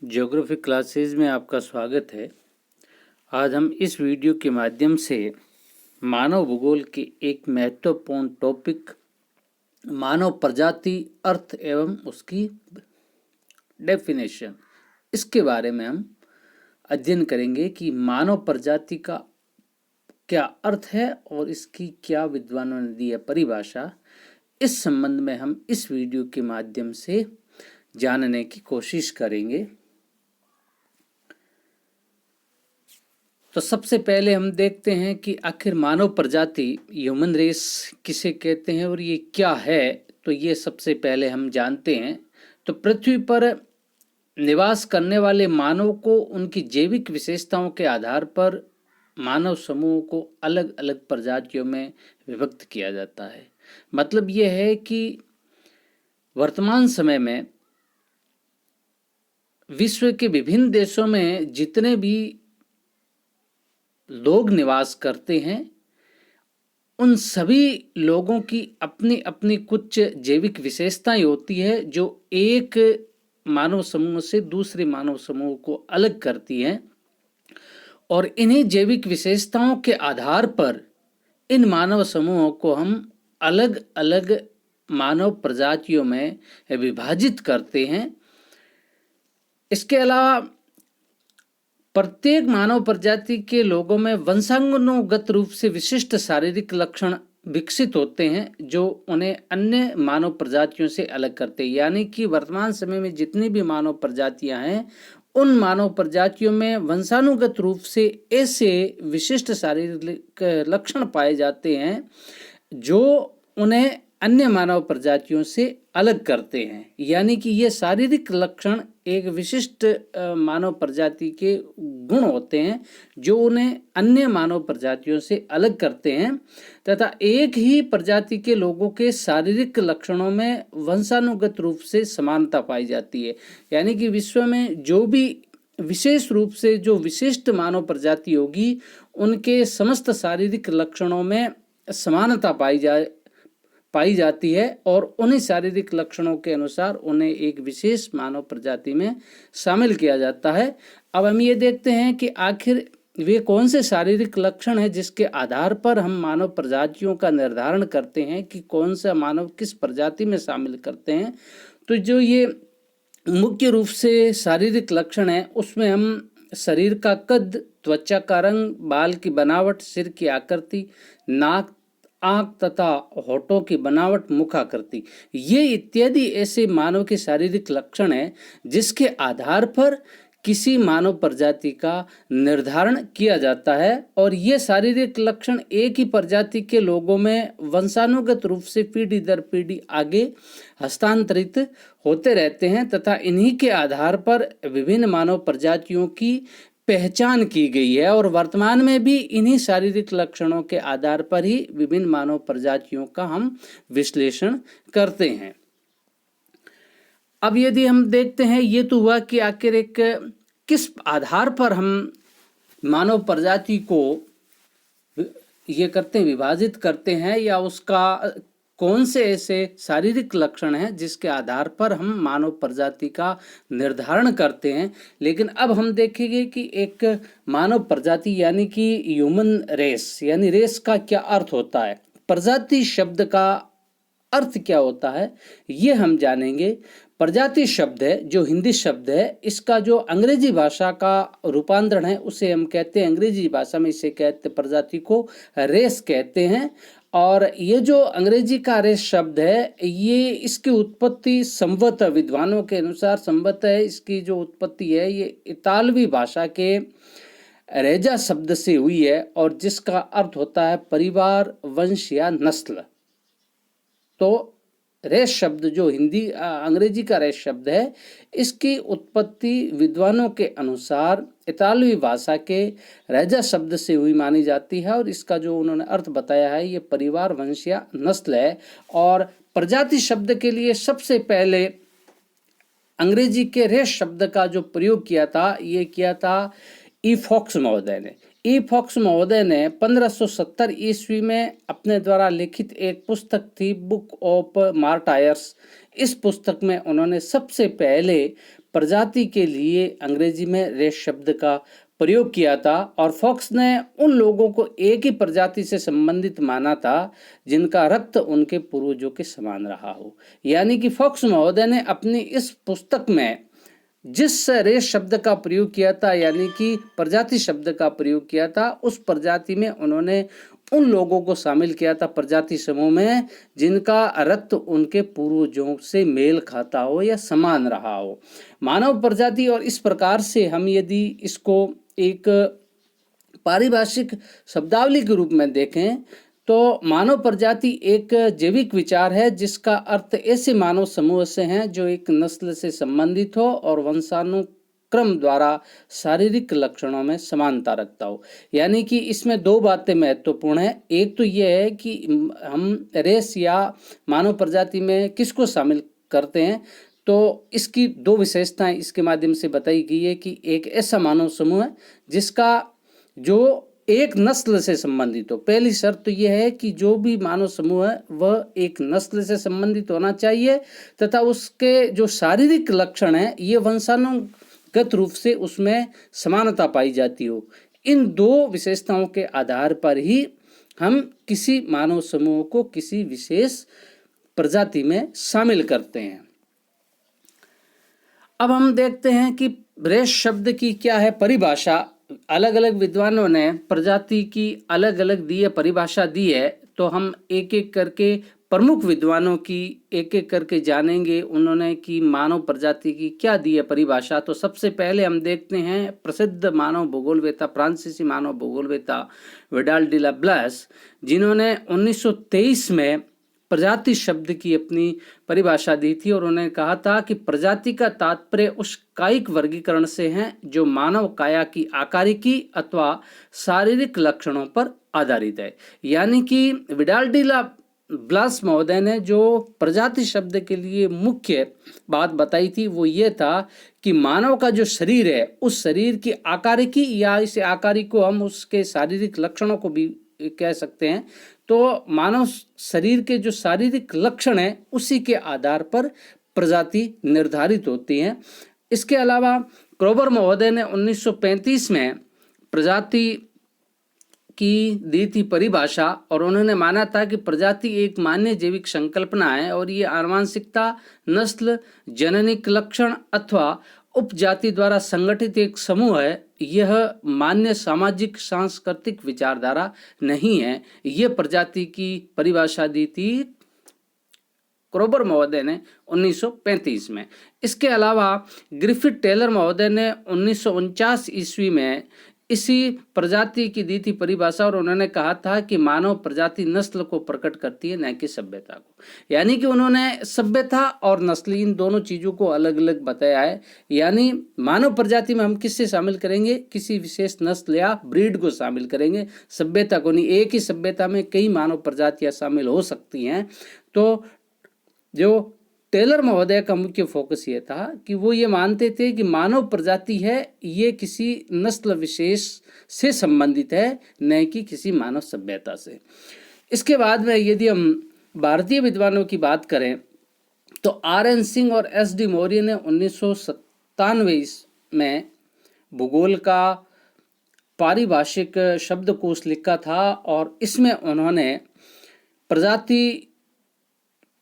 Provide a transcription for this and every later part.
Geography classes में आपका स्वागत है। आज हम इस वीडियो के माध्यम से मानव भूगोल के एक महत्वपूर्ण टॉपिक मानव प्रजाति अर्थ एवं उसकी डेफिनेशन इसके बारे में हम अध्ययन करेंगे कि मानव प्रजाति का क्या अर्थ है और इसकी क्या विद्वानों ने दी है परिभाषा। इस संबंध में हम इस वीडियो के माध्यम से जानने की कोशिश करेंगे। तो सबसे पहले हम देखते हैं कि आखिर मानव प्रजाति ह्यूमन रेस किसे कहते हैं और ये क्या है। तो ये सबसे पहले हम जानते हैं। तो पृथ्वी पर निवास करने वाले मानव को उनकी जैविक विशेषताओं के आधार पर मानव समूह को अलग अलग प्रजातियों में विभक्त किया जाता है। मतलब यह है कि वर्तमान समय में विश्व के विभिन्न देशों में जितने भी लोग निवास करते हैं उन सभी लोगों की अपनी अपनी कुछ जैविक विशेषताएं होती है जो एक मानव समूह से दूसरे मानव समूह को अलग करती हैं और इन्हीं जैविक विशेषताओं के आधार पर इन मानव समूहों को हम अलग अलग मानव प्रजातियों में विभाजित करते हैं। इसके अलावा प्रत्येक मानव प्रजाति के लोगों में वंशानुगत रूप से विशिष्ट शारीरिक लक्षण विकसित होते हैं जो उन्हें अन्य मानव प्रजातियों से अलग करते हैं। यानी कि वर्तमान समय में जितनी भी मानव प्रजातियां हैं उन मानव प्रजातियों में वंशानुगत रूप से ऐसे विशिष्ट शारीरिक लक्षण पाए जाते हैं जो उन्हें अन्य मानव प्रजातियों से अलग करते हैं। यानी कि ये शारीरिक लक्षण एक विशिष्ट मानव प्रजाति के गुण होते हैं जो उन्हें अन्य मानव प्रजातियों से अलग करते हैं तथा एक ही प्रजाति के लोगों के शारीरिक लक्षणों में वंशानुगत रूप से समानता पाई जाती है। यानी कि विश्व में जो भी विशेष रूप से जो विशिष्ट मानव प्रजाति होगी उनके समस्त शारीरिक लक्षणों में समानता पाई जाती है और उन्हीं शारीरिक लक्षणों के अनुसार उन्हें एक विशेष मानव प्रजाति में शामिल किया जाता है। अब हम ये देखते हैं कि आखिर वे कौन से शारीरिक लक्षण हैं जिसके आधार पर हम मानव प्रजातियों का निर्धारण करते हैं कि कौन सा मानव किस प्रजाति में शामिल करते हैं। तो जो ये मुख्य रूप से शारीरिक लक्षण है उसमें हम शरीर का कद, त्वचा का रंग, बाल की बनावट, सिर की आकृति, नाक, आंख तथा होठों की बनावट, मुखाकृति, ये इत्यादि ऐसे मानव के शारीरिक लक्षण हैं जिसके आधार पर किसी मानव प्रजाति का निर्धारण किया जाता है। और ये शारीरिक लक्षण एक ही प्रजाति के लोगों में वंशानुगत रूप से पीढ़ी दर पीढ़ी आगे हस्तांतरित होते रहते हैं तथा इन्हीं के आधार पर विभिन्न मानव प्रजातियों की पहचान की गई है और वर्तमान में भी इन्हीं शारीरिक लक्षणों के आधार पर ही विभिन्न मानव प्रजातियों का हम विश्लेषण करते हैं। अब यदि हम देखते हैं ये तो हुआ कि आखिर एक किस आधार पर हम मानव प्रजाति को ये करते हैं, विभाजित करते हैं या उसका कौन से ऐसे शारीरिक लक्षण हैं जिसके आधार पर हम मानव प्रजाति का निर्धारण करते हैं। लेकिन अब हम देखेंगे कि एक मानव प्रजाति यानी कि ह्यूमन रेस, यानी रेस का क्या अर्थ होता है, प्रजाति शब्द का अर्थ क्या होता है, ये हम जानेंगे। प्रजाति शब्द है जो हिंदी शब्द है, इसका जो अंग्रेजी भाषा का रूपांतरण है उसे हम कहते हैं, अंग्रेजी भाषा में इसे कहते प्रजाति को रेस कहते हैं। और ये जो अंग्रेजी का रेस शब्द है ये इसकी उत्पत्ति संवत विद्वानों के अनुसार संवत है, इसकी जो उत्पत्ति है ये इतालवी भाषा के रेजा शब्द से हुई है और जिसका अर्थ होता है परिवार, वंश या नस्ल। तो रेस शब्द जो अंग्रेजी का रेस शब्द है इसकी उत्पत्ति विद्वानों के अनुसार इतालवी भाषा के रेजा शब्द से हुई मानी जाती है और इसका जो उन्होंने अर्थ बताया है ये परिवार, वंश या नस्ल है। और प्रजाति शब्द के लिए सबसे पहले अंग्रेजी के रेस शब्द का जो प्रयोग किया था ये किया था ई फॉक्स महोदय ने। ई फॉक्स महोदय ने 1570 ईस्वी में अपने द्वारा लिखित एक पुस्तक थी, बुक ऑफ मार्टायर्स। इस पुस्तक में उन्होंने सबसे पहले प्रजाति के लिए अंग्रेजी में रेस शब्द का प्रयोग किया था, और फॉक्स ने उन लोगों को एक ही प्रजाति से संबंधित माना था जिनका रक्त उनके पूर्वजों के समान रहा हो। यानी कि फॉक्स महोदय ने अपनी इस पुस्तक में जिस रेस शब्द का प्रयोग किया था, यानी कि प्रजाति शब्द का प्रयोग किया था, उस प्रजाति में उन्होंने उन लोगों को शामिल किया था प्रजाति समूह में जिनका रक्त उनके पूर्वजों से मेल खाता हो या समान रहा हो। मानव प्रजाति, और इस प्रकार से हम यदि इसको एक पारिभाषिक शब्दावली के रूप में देखें तो मानव प्रजाति एक जैविक विचार है जिसका अर्थ ऐसे मानव समूह से हैं जो एक नस्ल से संबंधित हो और वंशानुक्रम द्वारा शारीरिक लक्षणों में समानता रखता हो। यानी कि इसमें दो बातें महत्वपूर्ण है। एक तो यह है कि हम रेस या मानव प्रजाति में किसको शामिल करते हैं, तो इसकी दो विशेषताएं इसके माध्यम से बताई गई है कि एक ऐसा मानव समूह है जिसका जो एक नस्ल से संबंधित हो। पहली शर्त तो यह है कि जो भी मानव समूह है वह एक नस्ल से संबंधित होना चाहिए तथा उसके जो शारीरिक लक्षण है ये वंशानुगत रूप से उसमें समानता पाई जाती हो। इन दो विशेषताओं के आधार पर ही हम किसी मानव समूह को किसी विशेष प्रजाति में शामिल करते हैं। अब हम देखते हैं कि रेस शब्द की क्या है परिभाषा। अलग अलग विद्वानों ने प्रजाति की अलग अलग दी है, परिभाषा दी है, तो हम एक एक करके प्रमुख विद्वानों की एक एक करके जानेंगे उन्होंने कि मानव प्रजाति की क्या दी है परिभाषा। तो सबसे पहले हम देखते हैं प्रसिद्ध मानव भूगोलवेता, फ्रांसीसी मानव भूगोलवेता विडाल डी ला ब्लास, जिन्होंने 1923 में प्रजाति शब्द की अपनी परिभाषा दी थी, और उन्होंने कहा था कि प्रजाति का तात्पर्य उस कायिक वर्गीकरण से है जो मानव काया की आकारिकी अथवा शारीरिक लक्षणों पर आधारित है। यानी कि विडाल डी ला ब्लास महोदय ने जो प्रजाति शब्द के लिए मुख्य बात बताई थी वो ये था कि मानव का जो शरीर है उस शरीर की आकारिकी, या इस आकारिक को हम उसके शारीरिक लक्षणों को भी कह सकते हैं, तो मानव शरीर के जो शारीरिक लक्षण हैं उसी के आधार पर प्रजाति निर्धारित होती हैं। इसके अलावा क्रोबर महोदय ने 1935 में प्रजाति की दी थी परिभाषा, और उन्होंने माना था कि प्रजाति एक मान्य जैविक संकल्पना है और ये आनुवंशिकता, नस्ल, जननिक लक्षण अथवा उपजाति द्वारा संगठित एक समूह है। यह मान्य सामाजिक सांस्कृतिक विचारधारा नहीं है। यह प्रजाति की परिभाषा दी थी क्रोबर महोदय ने 1935 में। इसके अलावा ग्रिफिथ टेलर महोदय ने 1949 ईस्वी में इसी प्रजाति की दी थी परिभाषा, और उन्होंने कहा था कि मानव प्रजाति नस्ल को प्रकट करती है न कि सभ्यता को। यानी कि उन्होंने सभ्यता और नस्ल इन दोनों चीज़ों को अलग अलग बताया है। यानी मानव प्रजाति में हम किससे शामिल करेंगे, किसी विशेष नस्ल या ब्रीड को शामिल करेंगे, सभ्यता को नहीं। एक ही सभ्यता में कई मानव प्रजातियां शामिल हो सकती हैं। तो जो टेलर महोदय का मुख्य फोकस ये था कि वो ये मानते थे कि मानव प्रजाति है ये किसी नस्ल विशेष से संबंधित है, न कि किसी मानव सभ्यता से। इसके बाद में यदि हम भारतीय विद्वानों की बात करें तो आर.एन. सिंह और एस.डी. मौर्य ने 1997 में भूगोल का पारिभाषिक शब्दकोश लिखा था, और इसमें उन्होंने प्रजाति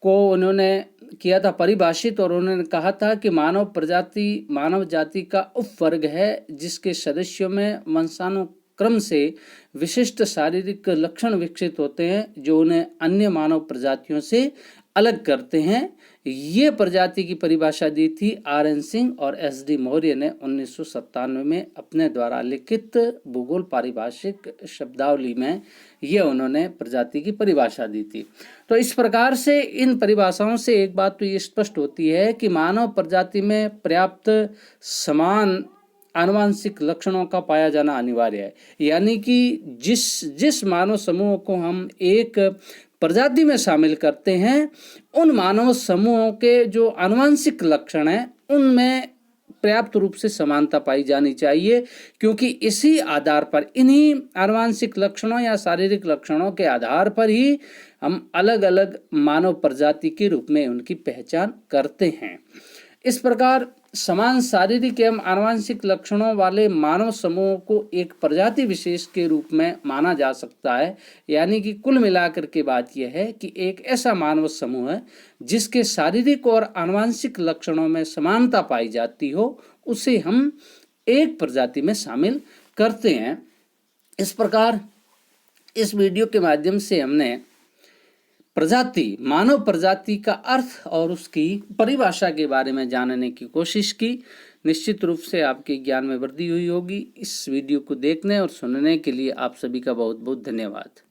को उन्होंने किया था परिभाषित, और उन्होंने कहा था कि मानव प्रजाति मानव जाति का उपवर्ग है जिसके सदस्यों में वंशानुक्रम से विशिष्ट शारीरिक लक्षण विकसित होते हैं जो उन्हें अन्य मानव प्रजातियों से अलग करते हैं। ये प्रजाति की परिभाषा दी थी आर.एन. सिंह और एस.डी. मौर्य ने 1997 में अपने द्वारा लिखित भूगोल पारिभाषिक शब्दावली में ये उन्होंने प्रजाति की परिभाषा दी थी। तो इस प्रकार से इन परिभाषाओं से एक बात तो ये स्पष्ट होती है कि मानव प्रजाति में पर्याप्त समान आनुवंशिक लक्षणों का पाया जाना अनिवार्य है। यानी कि जिस मानव समूह को हम एक प्रजाति में शामिल करते हैं उन मानव समूहों के जो आनुवंशिक लक्षण हैं उनमें पर्याप्त रूप से समानता पाई जानी चाहिए, क्योंकि इसी आधार पर, इन्हीं आनुवांशिक लक्षणों या शारीरिक लक्षणों के आधार पर ही हम अलग अलग मानव प्रजाति के रूप में उनकी पहचान करते हैं। इस प्रकार समान शारीरिक एवं आनुवांशिक लक्षणों वाले मानव समूह को एक प्रजाति विशेष के रूप में माना जा सकता है। यानी कि कुल मिलाकर के बात यह है कि एक ऐसा मानव समूह है जिसके शारीरिक और आनुवांशिक लक्षणों में समानता पाई जाती हो, उसे हम एक प्रजाति में शामिल करते हैं। इस प्रकार इस वीडियो के माध्यम से हमने प्रजाति, मानव प्रजाति का अर्थ और उसकी परिभाषा के बारे में जानने की कोशिश की। निश्चित रूप से आपके ज्ञान में वृद्धि हुई होगी। इस वीडियो को देखने और सुनने के लिए आप सभी का बहुत बहुत धन्यवाद।